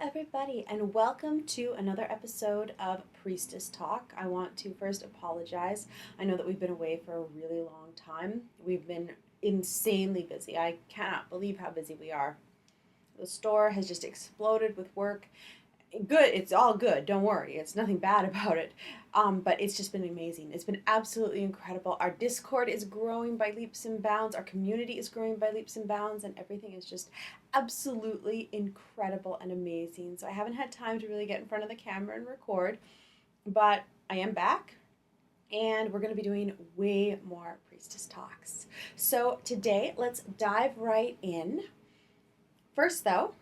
everybody, and welcome to another episode of Priestess Talk. I want to first apologize. I know that we've been away for a really long time. We've been insanely busy. I cannot believe how busy we are. The store has just exploded with work. Good, it's all good, don't worry. It's nothing bad about it. But it's just been amazing. It's been absolutely incredible. Our Discord is growing by leaps and bounds. Our community is growing by leaps and bounds, and everything is just absolutely incredible and amazing. So I haven't had time to really get in front of the camera and record, but I am back, and we're going to be doing way more Priestess Talks. So today, let's dive right in. First, though,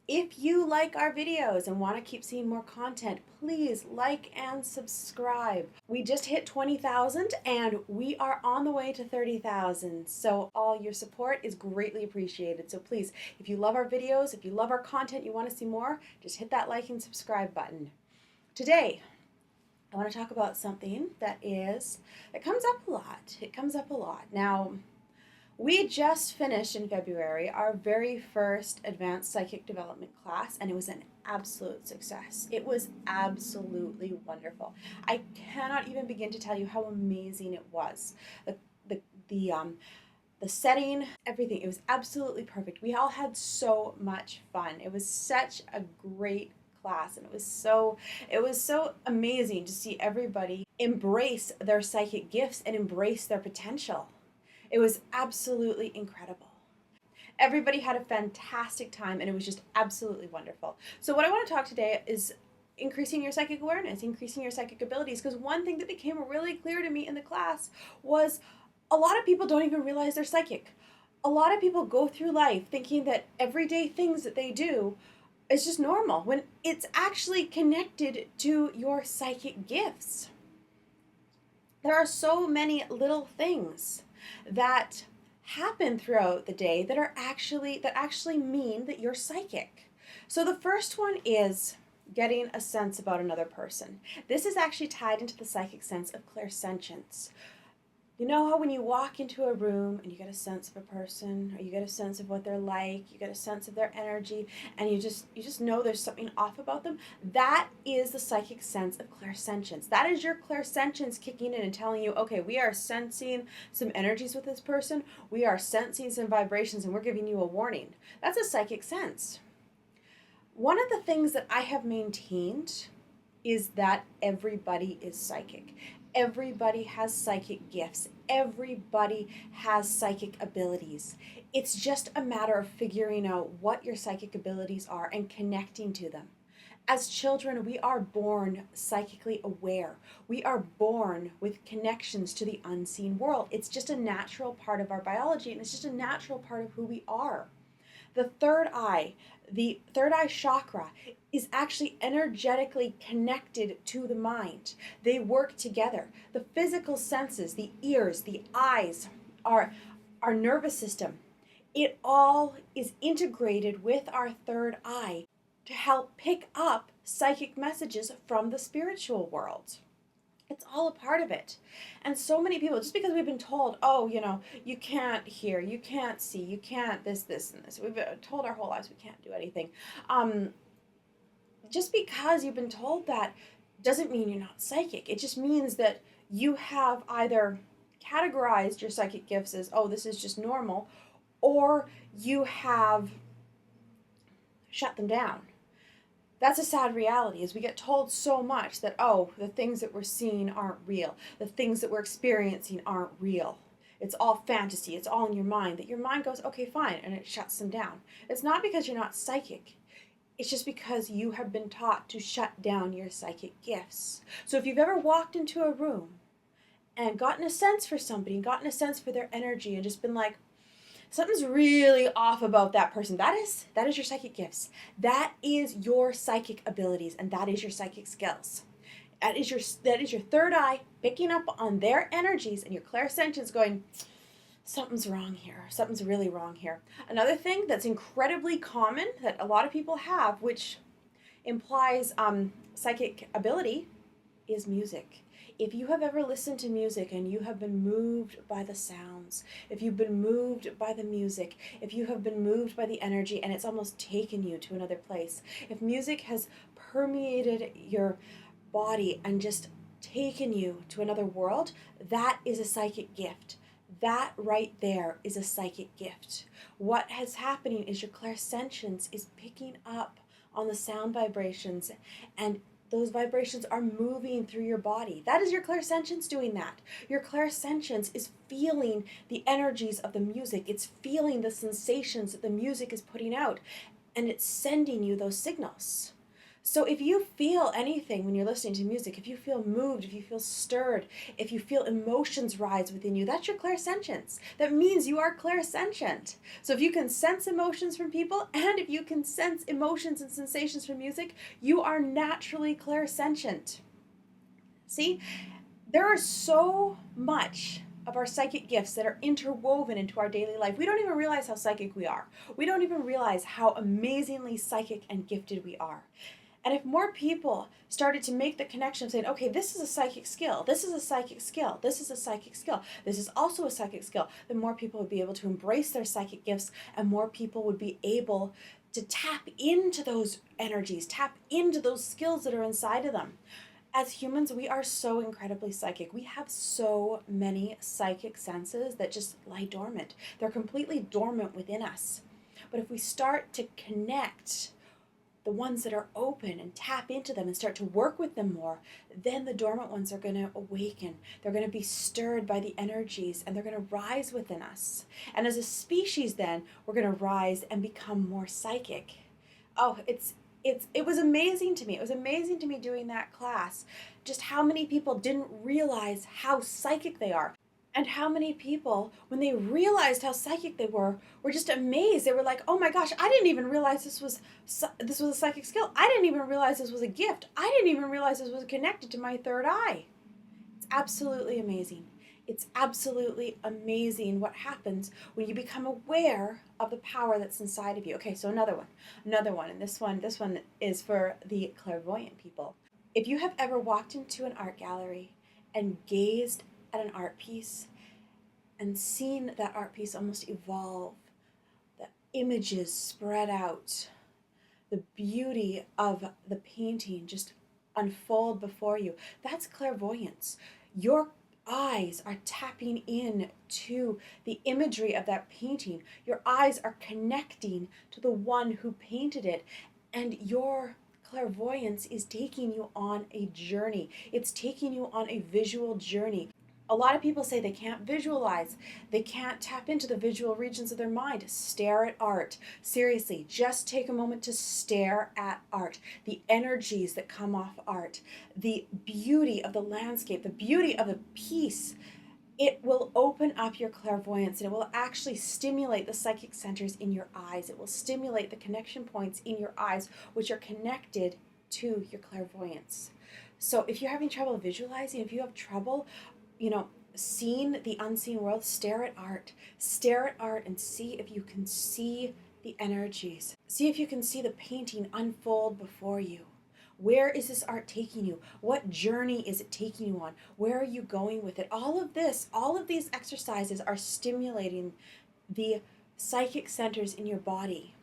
if you like our videos and want to keep seeing more content, please like and subscribe. We just hit 20,000 and we are on the way to 30,000. So all your support is greatly appreciated. So please, if you love our videos, if you love our content, you want to see more, just hit that like and subscribe button. Today, I want to talk about something that comes up a lot. It comes up a lot. Now, we just finished in February our very first advanced psychic development class, and it was an absolute success. It was absolutely wonderful. I cannot even begin to tell you how amazing it was. The setting, everything, it was absolutely perfect. We all had so much fun. It was such a great class, and it was so amazing to see everybody embrace their psychic gifts and embrace their potential. It was absolutely incredible. Everybody had a fantastic time, and it was just absolutely wonderful. So what I want to talk today is increasing your psychic awareness, increasing your psychic abilities, because one thing that became really clear to me in the class was a lot of people don't even realize they're psychic. A lot of people go through life thinking that everyday things that they do is just normal, when it's actually connected to your psychic gifts. There are so many little things that happen throughout the day that actually mean that you're psychic. So the first one is getting a sense about another person. This is actually tied into the psychic sense of clairsentience. You know how when you walk into a room and you get a sense of a person, or you get a sense of what they're like, you get a sense of their energy, and you just know there's something off about them? That is the psychic sense of clairsentience. That is your clairsentience kicking in and telling you, okay, we are sensing some energies with this person, we are sensing some vibrations, and we're giving you a warning. That's a psychic sense. One of the things that I have maintained is that everybody is psychic. Everybody has psychic gifts. Everybody has psychic abilities. It's just a matter of figuring out what your psychic abilities are and connecting to them. As children, we are born psychically aware. We are born with connections to the unseen world. It's just a natural part of our biology, and it's just a natural part of who we are. The third eye chakra, is actually energetically connected to the mind. They work together. The physical senses, the ears, the eyes, our nervous system, it all is integrated with our third eye to help pick up psychic messages from the spiritual world. It's all a part of it. And so many people, just because we've been told, oh, you can't hear, you can't see, you can't this, and this. We've been told our whole lives we can't do anything. Just because you've been told that doesn't mean you're not psychic. It just means that you have either categorized your psychic gifts as, oh, this is just normal, or you have shut them down. That's a sad reality, is we get told so much that, oh, the things that we're seeing aren't real. The things that we're experiencing aren't real. It's all fantasy. It's all in your mind. That your mind goes, okay, fine, and it shuts them down. It's not because you're not psychic. It's just because you have been taught to shut down your psychic gifts. So if you've ever walked into a room and gotten a sense for somebody, gotten a sense for their energy, and just been like, something's really off about that person, that is your psychic gifts. That is your psychic abilities, and that is your psychic skills. That is your third eye picking up on their energies, and your clairsentience going, something's wrong here. Something's really wrong here. Another thing that's incredibly common that a lot of people have, which implies psychic ability, is music. If you have ever listened to music and you have been moved by the sounds, if you've been moved by the music, if you have been moved by the energy and it's almost taken you to another place, if music has permeated your body and just taken you to another world, that is a psychic gift. That right there is a psychic gift. What is happening is your clairsentience is picking up on the sound vibrations, and those vibrations are moving through your body. That is your clairsentience doing that. Your clairsentience is feeling the energies of the music. It's feeling the sensations that the music is putting out, and it's sending you those signals. So if you feel anything when you're listening to music, if you feel moved, if you feel stirred, if you feel emotions rise within you, that's your clairsentience. That means you are clairsentient. So if you can sense emotions from people, and if you can sense emotions and sensations from music, you are naturally clairsentient. See, there are so much of our psychic gifts that are interwoven into our daily life. We don't even realize how psychic we are. We don't even realize how amazingly psychic and gifted we are. And if more people started to make the connection saying, okay, this is a psychic skill, this is a psychic skill, this is a psychic skill, this is also a psychic skill, then more people would be able to embrace their psychic gifts, and more people would be able to tap into those energies, tap into those skills that are inside of them. As humans, we are so incredibly psychic. We have so many psychic senses that just lie dormant. They're completely dormant within us. But if we start to connect the ones that are open and tap into them and start to work with them more, then the dormant ones are going to awaken. They're going to be stirred by the energies, and they're going to rise within us. And as a species, then, we're going to rise and become more psychic. Oh, it was amazing to me. It was amazing to me doing that class, just how many people didn't realize how psychic they are. And how many people, when they realized how psychic they were just amazed. They were like, oh my gosh, I didn't even realize this was a psychic skill. I didn't even realize this was a gift. I didn't even realize this was connected to my third eye. It's absolutely amazing. It's absolutely amazing what happens when you become aware of the power that's inside of you. Okay, so another one, and this one is for the clairvoyant people. If you have ever walked into an art gallery and gazed at an art piece and seen that art piece almost evolve, the images spread out, the beauty of the painting just unfold before you, that's clairvoyance. Your eyes are tapping in to the imagery of that painting. Your eyes are connecting to the one who painted it, and your clairvoyance is taking you on a journey. It's taking you on a visual journey. A lot of people say they can't visualize. They can't tap into the visual regions of their mind. Stare at art. Seriously, just take a moment to stare at art. The energies that come off art, the beauty of the landscape, the beauty of a piece. It will open up your clairvoyance, and it will actually stimulate the psychic centers in your eyes. It will stimulate the connection points in your eyes, which are connected to your clairvoyance. So if you're having trouble visualizing, if you have trouble seeing the unseen world, stare at art. Stare at art and see if you can see the energies. See if you can see the painting unfold before you. Where is this art taking you? What journey is it taking you on? Where are you going with it? All of these exercises are stimulating the psychic centers in your body.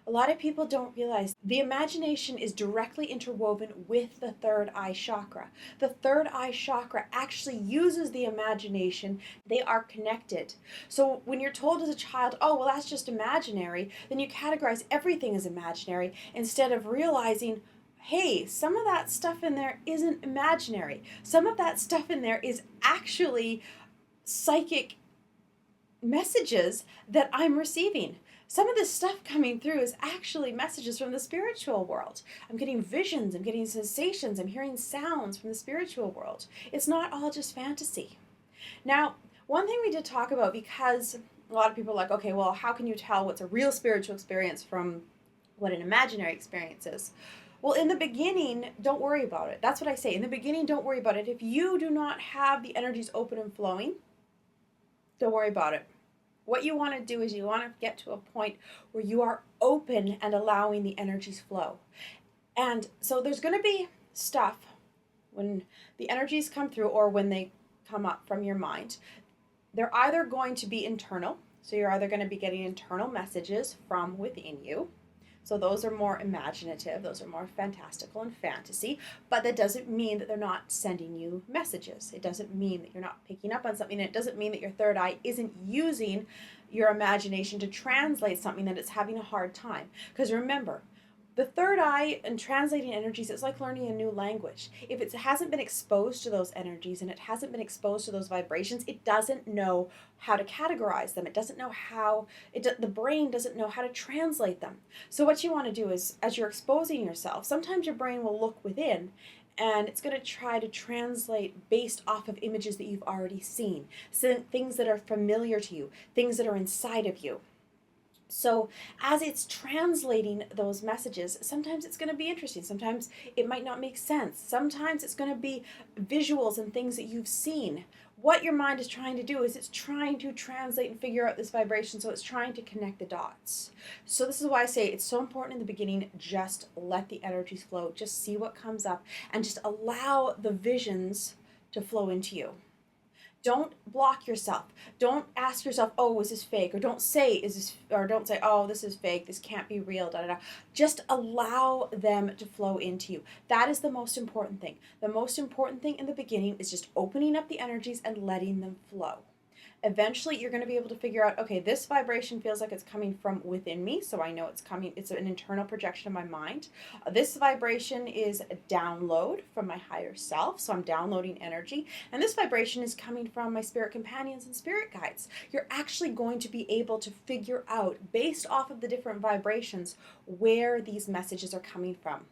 A lot of people don't realize the imagination is directly interwoven with the third eye chakra. The third eye chakra actually uses the imagination. They are connected. So when you're told as a child, oh, well, that's just imaginary, then you categorize everything as imaginary instead of realizing, hey, some of that stuff in there isn't imaginary. Some of that stuff in there is actually psychic messages that I'm receiving. Some of this stuff coming through is actually messages from the spiritual world. I'm getting visions, I'm getting sensations, I'm hearing sounds from the spiritual world. It's not all just fantasy. Now, one thing we did talk about, because a lot of people are like, okay, well, how can you tell what's a real spiritual experience from what an imaginary experience is? Well, in the beginning, don't worry about it. That's what I say. In the beginning, don't worry about it. If you do not have the energies open and flowing, don't worry about it. What you want to do is you want to get to a point where you are open and allowing the energies flow. And so there's going to be stuff when the energies come through or when they come up from your mind, they're either going to be internal. So you're either going to be getting internal messages from within you. So those are more imaginative, those are more fantastical and fantasy, but that doesn't mean that they're not sending you messages. It doesn't mean that you're not picking up on something. It doesn't mean that your third eye isn't using your imagination to translate something that it's having a hard time. Because remember, the third eye and translating energies is like learning a new language. If it hasn't been exposed to those energies and it hasn't been exposed to those vibrations, it doesn't know how to categorize them. It doesn't know how, the brain doesn't know how to translate them. So what you want to do is, as you're exposing yourself, sometimes your brain will look within and it's going to try to translate based off of images that you've already seen, so things that are familiar to you, things that are inside of you. So as it's translating those messages, sometimes it's going to be interesting. Sometimes it might not make sense. Sometimes it's going to be visuals and things that you've seen. What your mind is trying to do is it's trying to translate and figure out this vibration, so it's trying to connect the dots. So this is why I say it's so important in the beginning, just let the energies flow, just see what comes up, and just allow the visions to flow into you. Don't block yourself. Don't ask yourself, oh, is this fake? Or don't say, oh, this is fake, this can't be real, da da da. Just allow them to flow into you. That is the most important thing. The most important thing in the beginning is just opening up the energies and letting them flow. Eventually, you're going to be able to figure out, okay, this vibration feels like it's coming from within me, so I know it's coming, it's an internal projection of my mind. This vibration is a download from my higher self, so I'm downloading energy. And this vibration is coming from my spirit companions and spirit guides. You're actually going to be able to figure out, based off of the different vibrations, where these messages are coming from.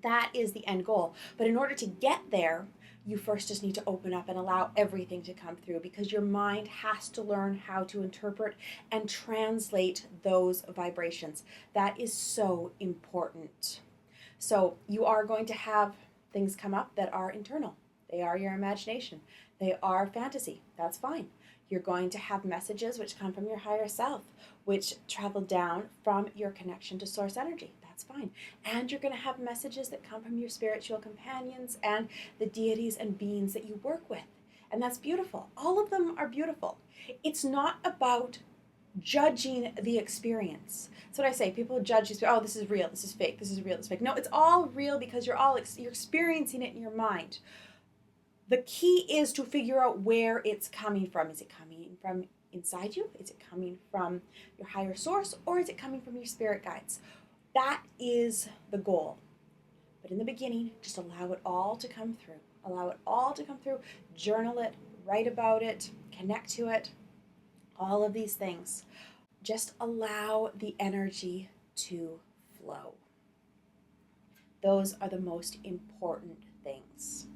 That is the end goal. But in order to get there, you first just need to open up and allow everything to come through, because your mind has to learn how to interpret and translate those vibrations. That is so important. So you are going to have things come up that are internal. They are your imagination. They are fantasy. That's fine. You're going to have messages which come from your higher self, which travel down from your connection to source energy. That's fine. And you're going to have messages that come from your spiritual companions and the deities and beings that you work with. And that's beautiful. All of them are beautiful. It's not about judging the experience. That's what I say. People judge you. Oh, this is real. This is fake. This is real. This is fake. No, it's all real because you're experiencing it in your mind. The key is to figure out where it's coming from. Is it coming from inside you? Is it coming from your higher source? Or is it coming from your spirit guides? That is the goal. But in the beginning, just allow it all to come through. Allow it all to come through. Journal it, write about it, connect to it, all of these things. Just allow the energy to flow. Those are the most important things.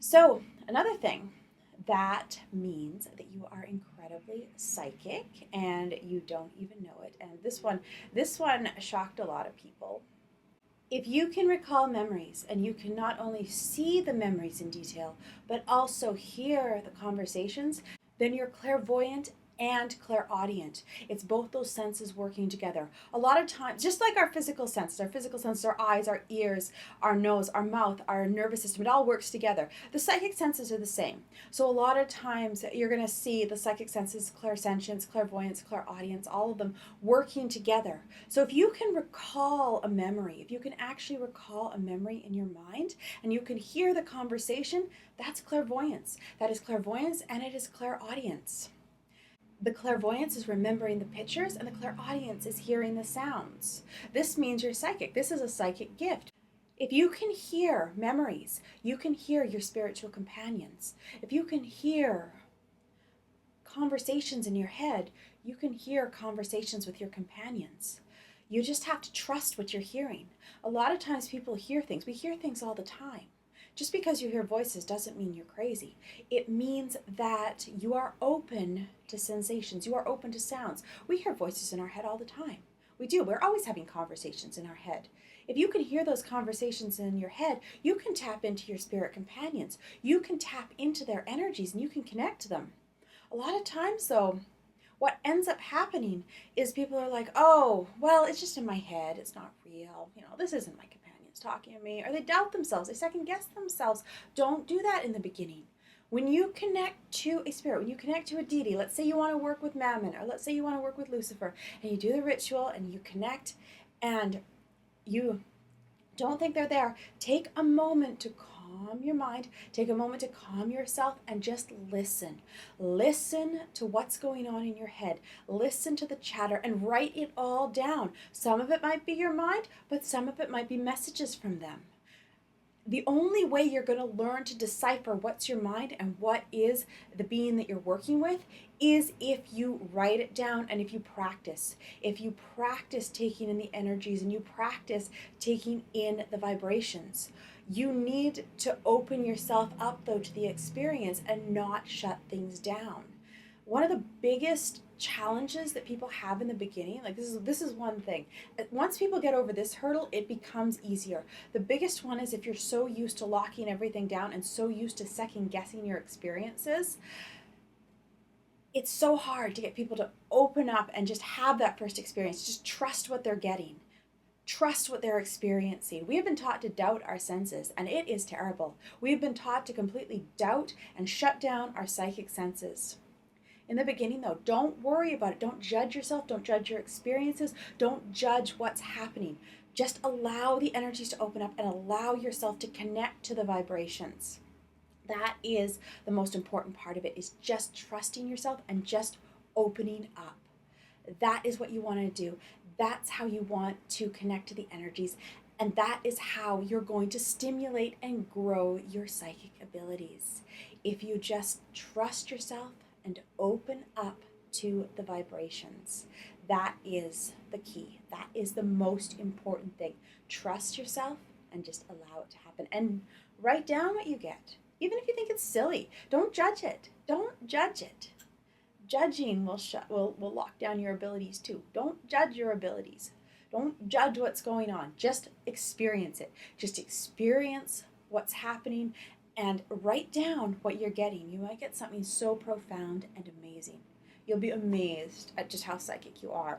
So, another thing, that means that you are incredibly psychic and you don't even know it. And this one shocked a lot of people. If you can recall memories and you can not only see the memories in detail, but also hear the conversations, then you're clairvoyant and clairaudient. It's both those senses working together. A lot of times, just like our physical senses, our eyes, our ears, our nose, our mouth, our nervous system, it all works together. The psychic senses are the same. So a lot of times you're going to see the psychic senses, clairsentience, clairvoyance, clairaudience, all of them working together. So if you can recall a memory, if you can actually recall a memory in your mind and you can hear the conversation, that's clairvoyance. That is clairvoyance and it is clairaudience. The clairvoyance is remembering the pictures and the clairaudience is hearing the sounds. This means you're psychic. This is a psychic gift. If you can hear memories, you can hear your spiritual companions. If you can hear conversations in your head, you can hear conversations with your companions. You just have to trust what you're hearing. A lot of times people hear things. We hear things all the time. Just because you hear voices doesn't mean you're crazy. It means that you are open to sensations. You are open to sounds. We hear voices in our head all the time. We do. We're always having conversations in our head. If you can hear those conversations in your head, you can tap into your spirit companions. You can tap into their energies and you can connect to them. A lot of times, though, what ends up happening is people are like, oh, well, it's just in my head. It's not real. This isn't my companions talking to me, or they doubt themselves, they second guess themselves. Don't do that in the beginning. When you connect to a spirit, when you connect to a deity, let's say you want to work with Mammon, or let's say you want to work with Lucifer, and you do the ritual and you connect and you don't think they're there, take a moment to calm your mind, take a moment to calm yourself, and just listen. Listen to what's going on in your head. Listen to the chatter and write it all down. Some of it might be your mind, but some of it might be messages from them. The only way you're going to learn to decipher what's your mind and what is the being that you're working with is if you write it down and if you practice. If you practice taking in the energies and you practice taking in the vibrations. You need to open yourself up, though, to the experience and not shut things down. One of the biggest challenges that people have in the beginning, like this is one thing. Once people get over this hurdle, it becomes easier. The biggest one is if you're so used to locking everything down and so used to second guessing your experiences, it's so hard to get people to open up and just have that first experience. Just trust what they're getting. Trust what they're experiencing. We have been taught to doubt our senses, and it is terrible. We have been taught to completely doubt and shut down our psychic senses. In the beginning, though, don't worry about it. Don't judge yourself. Don't judge your experiences. Don't judge what's happening. Just allow the energies to open up and allow yourself to connect to the vibrations. That is the most important part of it, is just trusting yourself and just opening up. That is what you want to do. That's how you want to connect to the energies. And that is how you're going to stimulate and grow your psychic abilities. If you just trust yourself and open up to the vibrations. That is the key. That is the most important thing. Trust yourself and just allow it to happen. And write down what you get. Even if you think it's silly, don't judge it. Don't judge it. Judging will lock down your abilities too. Don't judge your abilities. Don't judge what's going on. Just experience it. Just experience what's happening and write down what you're getting. You might get something so profound and amazing. You'll be amazed at just how psychic you are.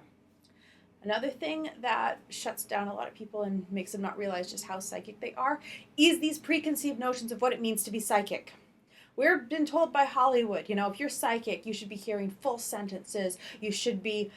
Another thing that shuts down a lot of people and makes them not realize just how psychic they are is these preconceived notions of what it means to be psychic. We've been told by Hollywood, if you're psychic, you should be hearing full sentences. You should be,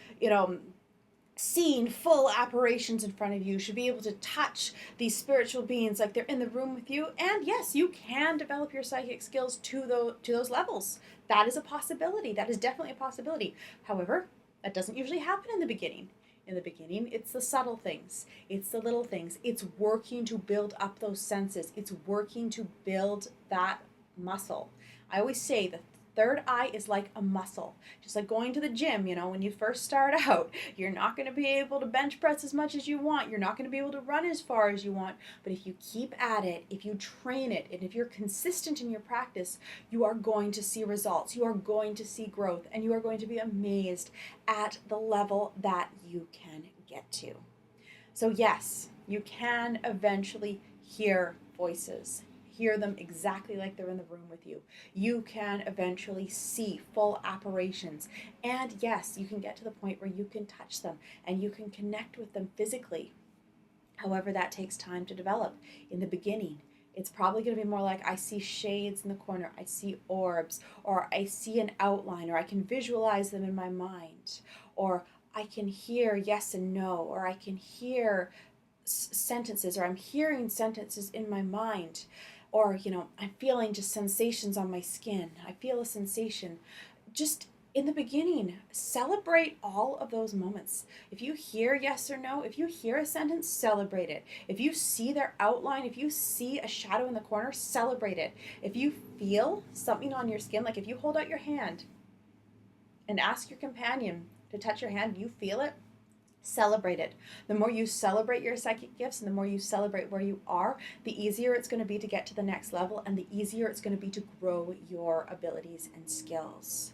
seeing full apparitions in front of you. You should be able to touch these spiritual beings like they're in the room with you. And yes, you can develop your psychic skills to those levels. That is a possibility. That is definitely a possibility. However, that doesn't usually happen in the beginning. In the beginning, it's the subtle things. It's the little things. It's working to build up those senses. It's working to build that muscle. I always say the third eye is like a muscle. Just like going to the gym, when you first start out, you're not going to be able to bench press as much as you want. You're not going to be able to run as far as you want. But if you keep at it, if you train it, and if you're consistent in your practice, you are going to see results. You are going to see growth, and you are going to be amazed at the level that you can get to. So yes, you can eventually hear voices. Hear them exactly like they're in the room with you. You can eventually see full apparitions. And yes, you can get to the point where you can touch them and you can connect with them physically. However, that takes time to develop. In the beginning, it's probably going to be more like I see shades in the corner, I see orbs, or I see an outline, or I can visualize them in my mind, or I can hear yes and no, or I can hear sentences, or I'm hearing sentences in my mind. Or, I'm feeling just sensations on my skin. I feel a sensation. Just in the beginning, celebrate all of those moments. If you hear yes or no, if you hear a sentence, celebrate it. If you see their outline, if you see a shadow in the corner, celebrate it. If you feel something on your skin, like if you hold out your hand and ask your companion to touch your hand, you feel it, celebrate it. The more you celebrate your psychic gifts and the more you celebrate where you are, the easier it's going to be to get to the next level and the easier it's going to be to grow your abilities and skills.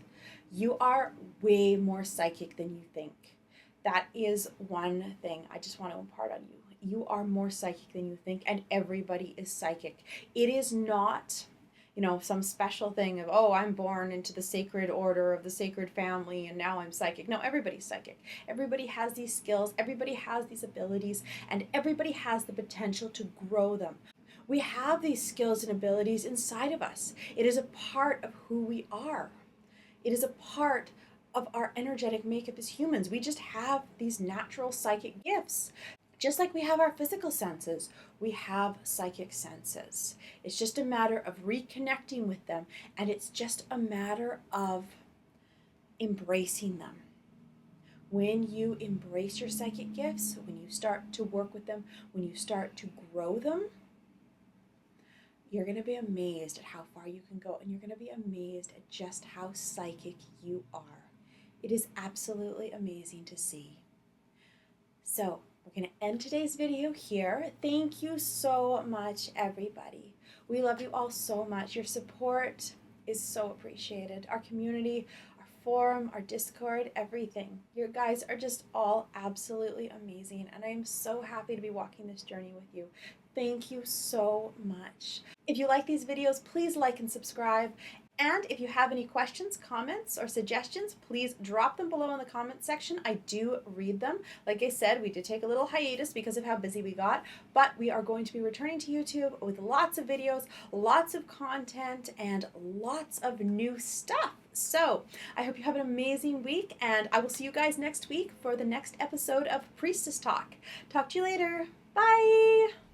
You are way more psychic than you think. That is one thing I just want to impart on you. You are more psychic than you think, and everybody is psychic. It is not some special thing of, oh, I'm born into the sacred order of the sacred family and now I'm psychic. No, everybody's psychic. Everybody has these skills, everybody has these abilities, and everybody has the potential to grow them. We have these skills and abilities inside of us. It is a part of who we are. It is a part of our energetic makeup as humans. We just have these natural psychic gifts. Just like we have our physical senses, we have psychic senses. It's just a matter of reconnecting with them, and it's just a matter of embracing them. When you embrace your psychic gifts, when you start to work with them, when you start to grow them, you're going to be amazed at how far you can go, and you're going to be amazed at just how psychic you are. It is absolutely amazing to see. So, we're going to end today's video here. Thank you so much, everybody. We love you all so much. Your support is so appreciated. Our community, our forum, our Discord, everything. You guys are just all absolutely amazing, and I am so happy to be walking this journey with you. Thank you so much. If you like these videos, please like and subscribe. And if you have any questions, comments, or suggestions, please drop them below in the comment section. I do read them. Like I said, we did take a little hiatus because of how busy we got, but we are going to be returning to YouTube with lots of videos, lots of content, and lots of new stuff. So I hope you have an amazing week, and I will see you guys next week for the next episode of Priestess Talk. Talk to you later. Bye!